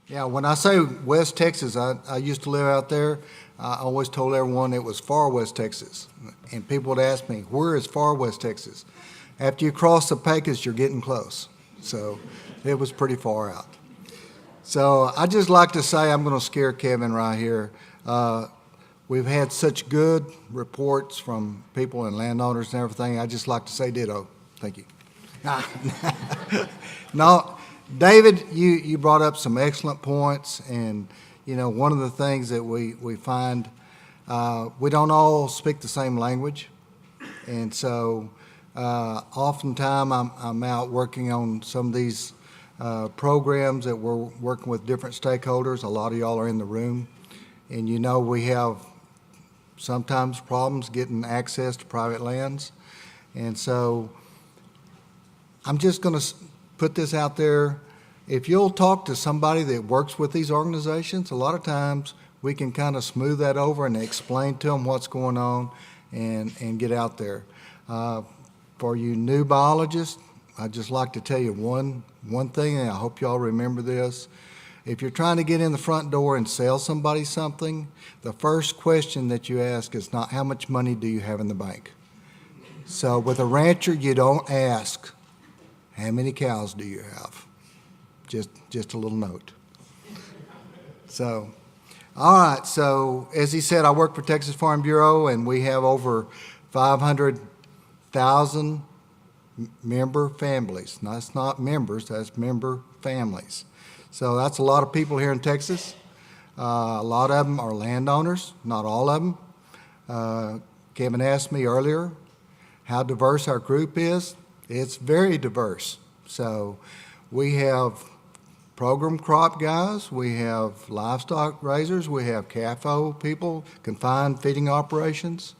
Yeah, when I say West Texas, I used to live out there. I always told everyone it was far West Texas. And people would ask me, where is far West Texas? After you cross the Pecos, you're getting close. So it was pretty far out. So I just like to say, I'm going to scare Kevin right here. We've had such good reports from people and landowners and everything. I just like to say ditto. Thank you. No, David, you brought up some excellent points, and one of the things that we find, we don't all speak the same language, and so oftentimes I'm out working on some of these programs that we're working with different stakeholders. A lot of y'all are in the room, and we have sometimes problems getting access to private lands, and so I'm just going to put this out there. If you'll talk to somebody that works with these organizations, a lot of times we can kind of smooth that over and explain to them what's going on and get out there. For you new biologists, I'd just like to tell you one thing, and I hope y'all remember this. If you're trying to get in the front door and sell somebody something, the first question that you ask is not how much money do you have in the bank. So with a rancher, you don't ask, how many cows do you have? Just a little note. So, all right, so as he said, I work for Texas Farm Bureau, and we have over 500,000 member families. Now, that's not members, that's member families. So that's a lot of people here in Texas. A lot of them are landowners, not all of them. Kevin asked me earlier how diverse our group is. It's very diverse. So we have program crop guys, we have livestock raisers, we have CAFO people, confined feeding operations,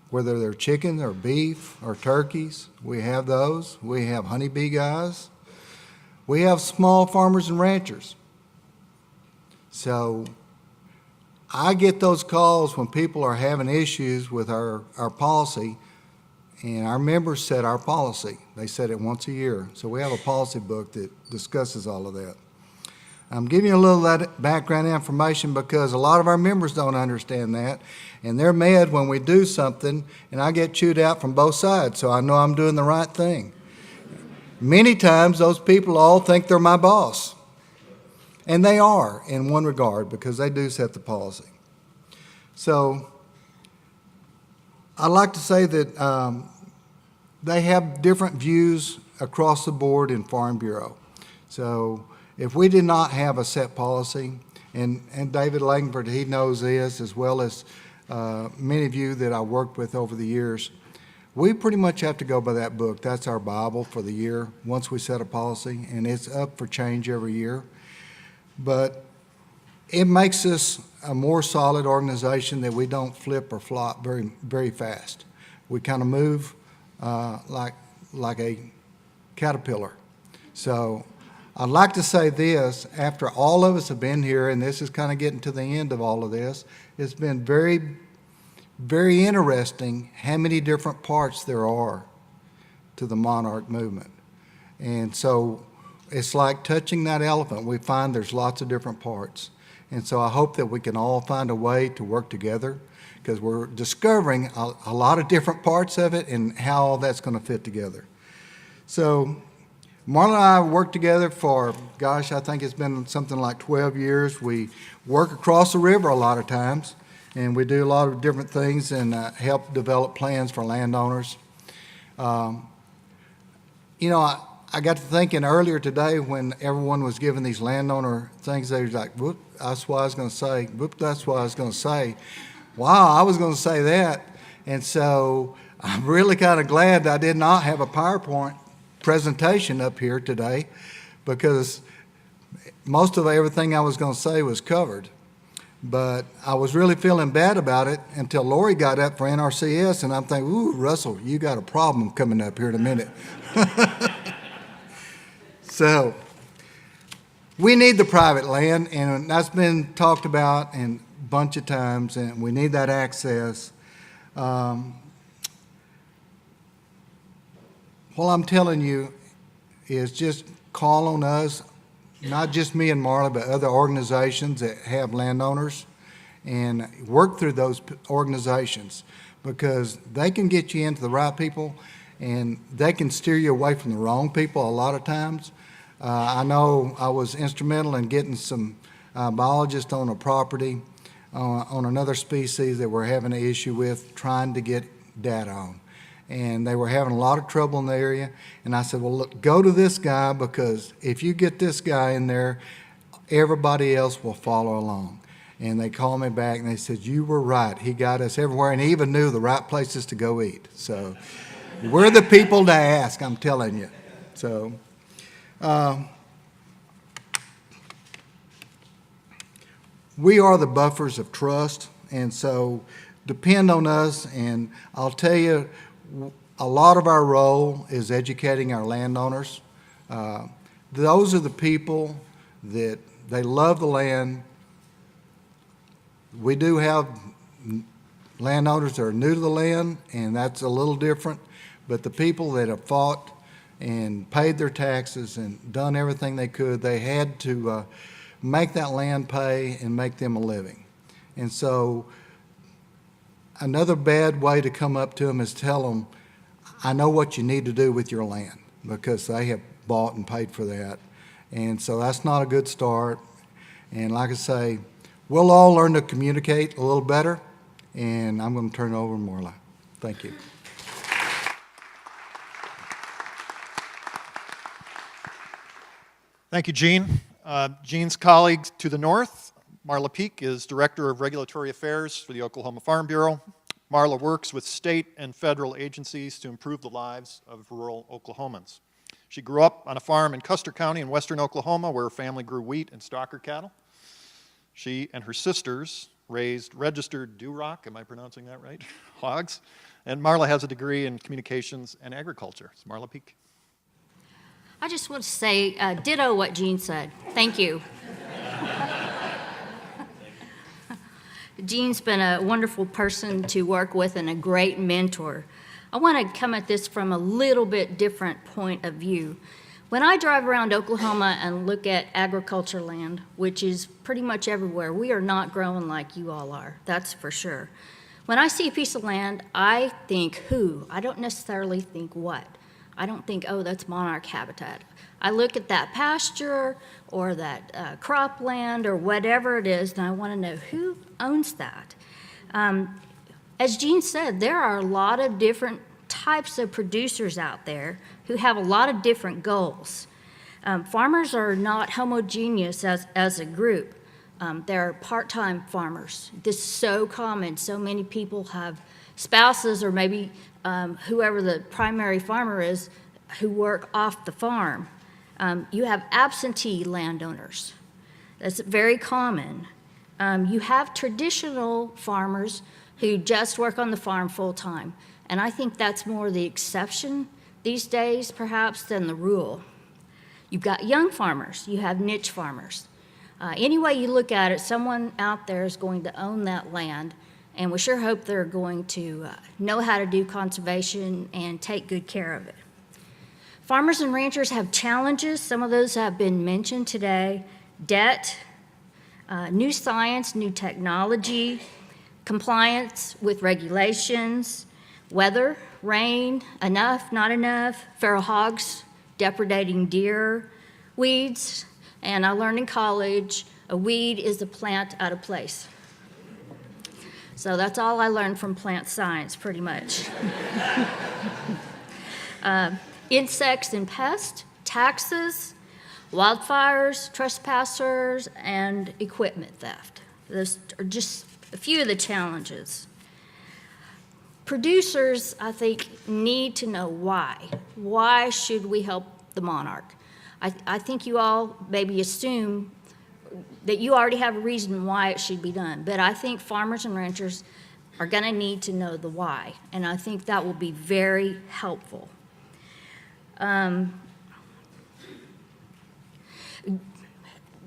whether they're chicken or beef or turkeys, we have those. We have honeybee guys. We have small farmers and ranchers. So I get those calls when people are having issues with our policy, and our members set our policy. They set it once a year. So we have a policy book that discusses all of that. I'm giving you a little of that background information because a lot of our members don't understand that, and they're mad when we do something, and I get chewed out from both sides, so I know I'm doing the right thing. Many times those people all think they're my boss, and they are in one regard because they do set the policy. So I'd like to say that they have different views across the board in Farm Bureau. So if we did not have a set policy, and David Langford, he knows this, as well as many of you that I worked with over the years, we pretty much have to go by that book. That's our Bible for the year once we set a policy, and it's up for change every year. But it makes us a more solid organization that we don't flip or flop very, very fast. We kind of move like a caterpillar. So I'd like to say this, after all of us have been here, and this is kind of getting to the end of all of this, it's been very, very interesting how many different parts there are to the monarch movement. And so it's like touching that elephant. We find there's lots of different parts. And so I hope that we can all find a way to work together, because we're discovering a lot of different parts of it and how all that's going to fit together. So Marla and I worked together for, gosh, I think it's been something like 12 years. We work across the river a lot of times, and we do a lot of different things and help develop plans for landowners. I got to thinking earlier today when everyone was giving these landowner things, they was like, whoop, that's what I was going to say. Whoop, that's what I was going to say. Wow, I was going to say that. And so I'm really kind of glad that I did not have a PowerPoint presentation up here today, because most of everything I was going to say was covered. But I was really feeling bad about it until Lori got up for NRCS, and I'm thinking, ooh, Russell, you got a problem coming up here in a minute. So we need the private land, and that's been talked about a bunch of times, and we need that access. What I'm telling you is just call on us. not just me and Marla, but other organizations that have landowners, and work through those organizations, because they can get you into the right people and they can steer you away from the wrong people a lot of times. I know I was instrumental in getting some biologists on a property on another species that we're having an issue with, trying to get data on. And they were having a lot of trouble in the area. And I said, well, look, go to this guy, because if you get this guy in there, everybody else will follow along. And they called me back and they said, you were right. He got us everywhere, and he even knew the right places to go eat. So we're the people to ask, I'm telling you. So we are the buffers of trust, and so depend on us. And I'll tell you, a lot of our role is educating our landowners. Those are the people that they love the land. We do have landowners that are new to the land, and that's a little different. But the people that have fought and paid their taxes and done everything they could, they had to make that land pay and make them a living. And so another bad way to come up to them is tell them, I know what you need to do with your land, because they have bought and paid for that. And so that's not a good start. And like I say, we'll all learn to communicate a little better, and I'm going to turn it over to Marla. Thank you. Thank you, Gene. Gene's colleague to the north, Marla Peek, is Director of Regulatory Affairs for the Oklahoma Farm Bureau. Marla works with state and federal agencies to improve the lives of rural Oklahomans. She grew up on a farm in Custer County in western Oklahoma, where her family grew wheat and stocker cattle. She and her sisters raised registered Duroc, am I pronouncing that right? Hogs. And Marla has a degree in communications and agriculture. It's Marla Peek. I just want to say ditto what Gene said. Thank you. Gene's been a wonderful person to work with and a great mentor. I want to come at this from a little bit different point of view. When I drive around Oklahoma and look at agriculture land, which is pretty much everywhere, we are not growing like you all are, that's for sure. When I see a piece of land, I think who. I don't necessarily think what. I don't think, oh, that's monarch habitat. I look at that pasture or that cropland or whatever it is, and I want to know who owns that. As Gene said, there are a lot of different types of producers out there who have a lot of different goals. Farmers are not homogeneous as a group. There are part-time farmers. This is so common. So many people have spouses, or maybe whoever the primary farmer is, who work off the farm. You have absentee landowners. That's very common. You have traditional farmers who just work on the farm full-time. And I think that's more the exception these days, perhaps, than the rule. You've got young farmers. You have niche farmers. Any way you look at it, someone out there is going to own that land, and we sure hope they're going to know how to do conservation and take good care of it. Farmers and ranchers have challenges. Some of those have been mentioned today. Debt, new science, new technology, compliance with regulations, weather, rain, enough, not enough, feral hogs, depredating deer, weeds, and I learned in college, a weed is a plant out of place. So that's all I learned from plant science, pretty much. Insects and pests, taxes, wildfires, trespassers, and equipment theft. Those are just a few of the challenges. Producers, I think, need to know why. Why should we help the monarch? I think you all maybe assume that you already have a reason why it should be done, but I think farmers and ranchers are going to need to know the why, and I think that will be very helpful.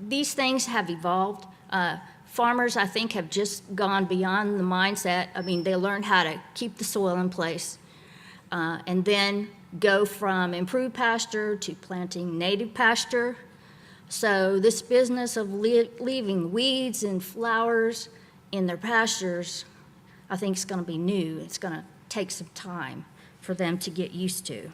These things have evolved. Farmers, I think, have just gone beyond the mindset. I mean, they learned how to keep the soil in place and then go from improved pasture to planting native pasture. So this business of leaving weeds and flowers in their pastures, I think is going to be new. It's going to take some time for them to get used to.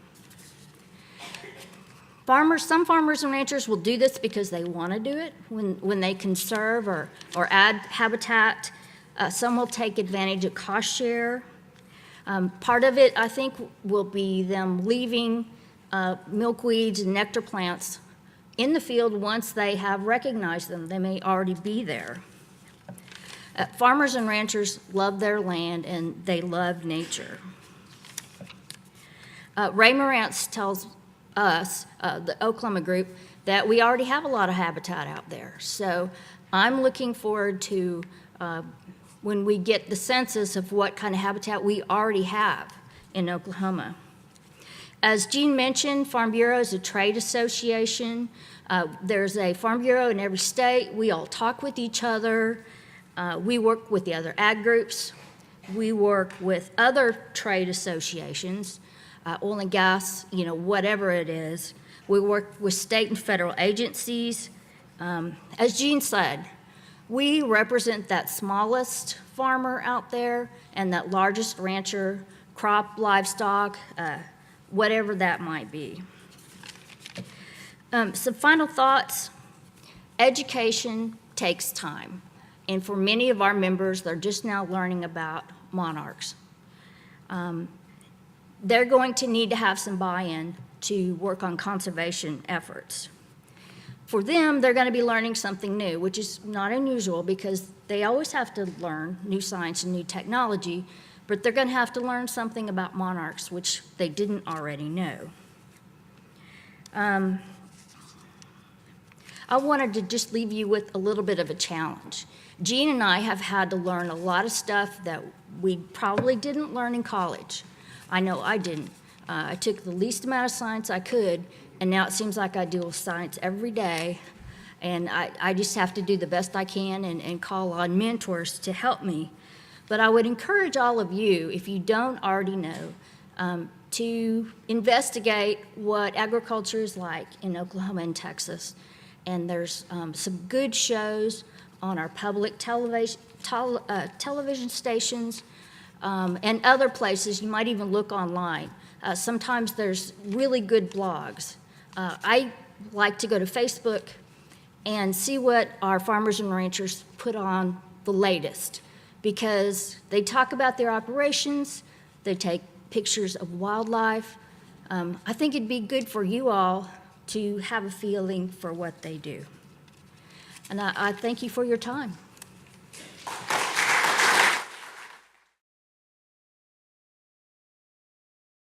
Some farmers and ranchers will do this because they want to do it when they conserve or add habitat. Some will take advantage of cost share. Part of it, I think, will be them leaving milkweeds and nectar plants in the field once they have recognized them. They may already be there. Farmers and ranchers love their land and they love nature. Ray Morantz tells us, the Oklahoma group, that we already have a lot of habitat out there. So I'm looking forward to when we get the census of what kind of habitat we already have in Oklahoma. As Jean mentioned, Farm Bureau is a trade association. There's a Farm Bureau in every state. We all talk with each other. We work with the other ag groups. We work with other trade associations, oil and gas, whatever it is. We work with state and federal agencies. As Jean said, we represent that smallest farmer out there and that largest rancher, crop, livestock, whatever that might be. Some final thoughts. Education takes time. And for many of our members, they're just now learning about monarchs. They're going to need to have some buy-in to work on conservation efforts. For them, they're going to be learning something new, which is not unusual because they always have to learn new science and new technology, but they're going to have to learn something about monarchs, which they didn't already know. I wanted to just leave you with a little bit of a challenge. Jean and I have had to learn a lot of stuff that we probably didn't learn in college. I know I didn't. I took the least amount of science I could, and now it seems like I deal with science every day, and I just have to do the best I can and call on mentors to help me. But I would encourage all of you, if you don't already know, to investigate what agriculture is like in Oklahoma and Texas. And there's some good shows on our public television stations and other places. You might even look online. Sometimes there's really good blogs. I like to go to Facebook and see what our farmers and ranchers put on the latest, because they talk about their operations, they take pictures of wildlife. I think it'd be good for you all to have a feeling for what they do. And I thank you for your time.